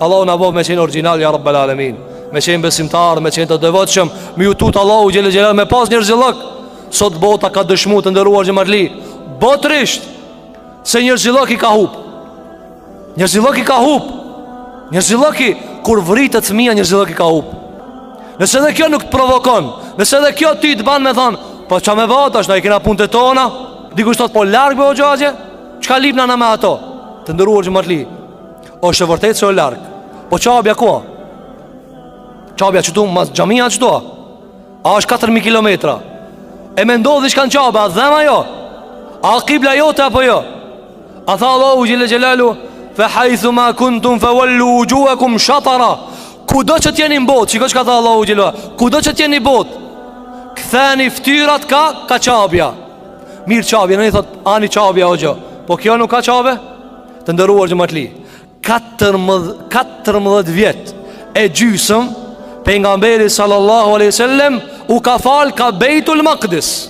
Allahu na bëv me qenë original, ja Rabbel Alamin, me qenë besimtar, me qenë të devotshëm, me ju tut Allahu xhelel xhelal me pas njerëzillok. Sot bota ka dëshmuar të nderuar xhamarli, botërisht, se njerëzilloki ka hub. Njerëzilloki ka hub. Njerëzilloki kur vritet fëmia, njerëzilloki ka hub. Nëse edhe kjo nuk të provokon, nëse edhe kjo ti të ban me thonë, po qa me vatash, na i kena punët e tona. Dikush thot, po larg me o gjagje, qka lipna na me ato? Të ndëruar xhamarli, është e vërtet se o larg. Po qabja ku? Qabja qëtu, mas gjamia qëtu? A është 4.000 kilometra? E me ndodhë shkan qabja, a dhema jo? A kibla jote apo jo? A tha Allahu xhelle xhelalu, fe hajthu ma kuntum fe wallu u gjuekum shatara. Kudo që t'jeni në botë, qiko që ka tha Allahu xhelalu, kudo që t'jeni në botë, këtheni ftyrat ka qabja. Mirë qabja, në i thot, ani qabja o gjo. Po kjo nuk ka qabe? Të ndëruar xhamarli, 14 vjet e gjysëm pejgamberi sallallahu alaihi wasallam u ka fal ka Beitul Maqdis.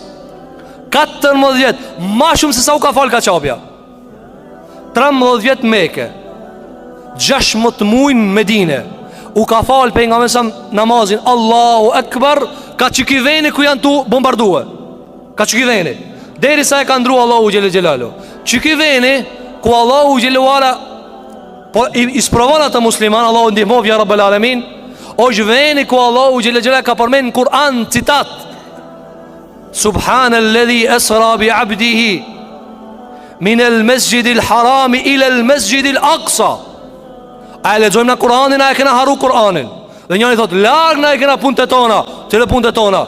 14 vjet, ma shumë se sa u ka fal ka qabja. 13 vjet Mekë, 16 muaj Medine. U ka fal pejgamberi sa namazin Allahu Akbar, ka çikiveni ku janë tu bombardue. Ka çikiveni deri sa e ka ndru Allahu xhelel xhelalu. Çikiveni ku Allahu xhelalu ala po i sprovon ata musliman, Allahu ndihmov ya Rabbel Alamin. O veni ku Allahu xhelel xhelalu ka përmend në Kur'an citat: Subhanalladhi asra bi 'abdihi min al-masjidil haram ila al-masjidil aqsa. A lexojmë në Kur'anin, a e kena haru Kur'anin? Dhe njëri thot, larg na e kena punët e tona. Cile punët e tona?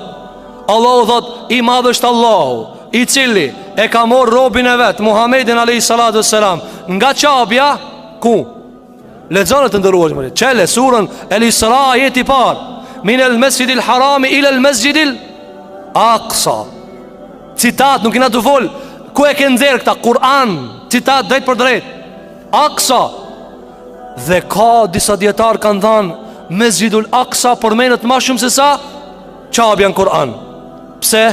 Allahu thot, i madh është Allahu, i cili e ka morë robin e vetë Muhammedin a.s. nga qabja, ku? Lexoni të ndëruar mëri, qele surën El-Isra jeti par, min el-mesjidil harami ila el-mesjidil aqsa. Citat, nuk ina të fol, ku e ke nxerr këta? Kur'an, citat drejt për drejt, aqsa. Dhe ka disa djetarë kanë thanë, Mesjidul Aqsa përmenet ma shumë se sa qabja në Kur'an. Pse?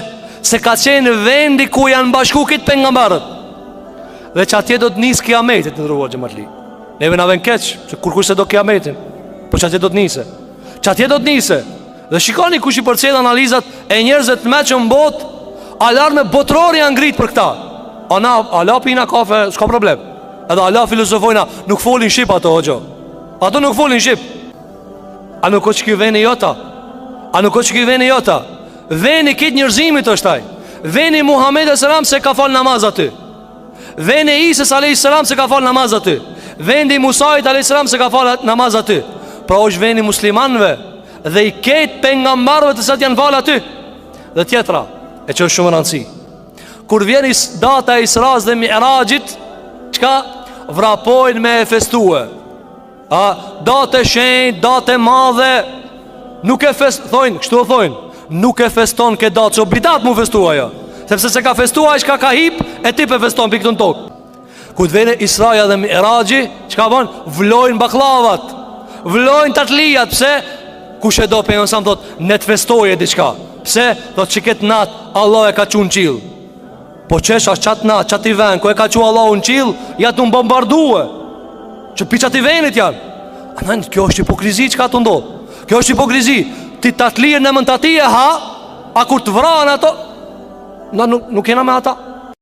Se ka qenë vendi ku janë bashku kitë pejgamberët. Dhe që atje do të nisë kiametit në ndëruar xhamarli. Neve na vjen keq, se kur kush se do kiametin, po që atje do të nisë. Që atje do të nisë. Dhe shikoni kush i përcjell analizat e njerëzve të meqëm bot, alarme botrori janë ngrit për këta. Ala pina kafe, s'ka problem. Edhe ala filozofojna, nuk folin shqip ato hoxho. Ato nuk folin shqip. A nuk o që kjo veni jota? A nuk o që kjo veni jota? Veni kitë njërzimit është taj. Veni Muhammed e Selam se ka fal namaz aty. Veni Isis a.s. se ka fal namaz aty. Vendi Musait a.s. se ka fal namaz aty. Pra është veni muslimanve dhe i ketë pengambarve të sëtë janë fal aty. Dhe tjetra, e që është shumë rëndësi, kur vjen data e Isras dhe Mi'rajit, qka vrapojnë me e festue. Date shenjë, date madhe, nuk e festojnë, kështu o thojnë, nuk e feston ke datë, që obligat mu festua jo. Sepse se ka festua i shka ka hip, e ti pe feston për këtë në tokë. Këtë vene Israja dhe Mi'raji, qka bon, vlojnë baklavat, vlojnë tatlijat. Pse? Kush e do për e nësam thot, ne të festoje diqka. Pse? Thot që këtë natë, Allah e ka qunë qilë. Po qesh ashtë qatë natë, qatë i ven, ku e ka qunë Allah unë qilë, ja të më bombardue. Që pi qatë i venit janë. Anan, kjo është hipokrizi që ka të ndodhë. Kjo është hipokrizi. Ti të atlirë në mën të ati e ha, a kur të vranë ato, na nuk jena me ata.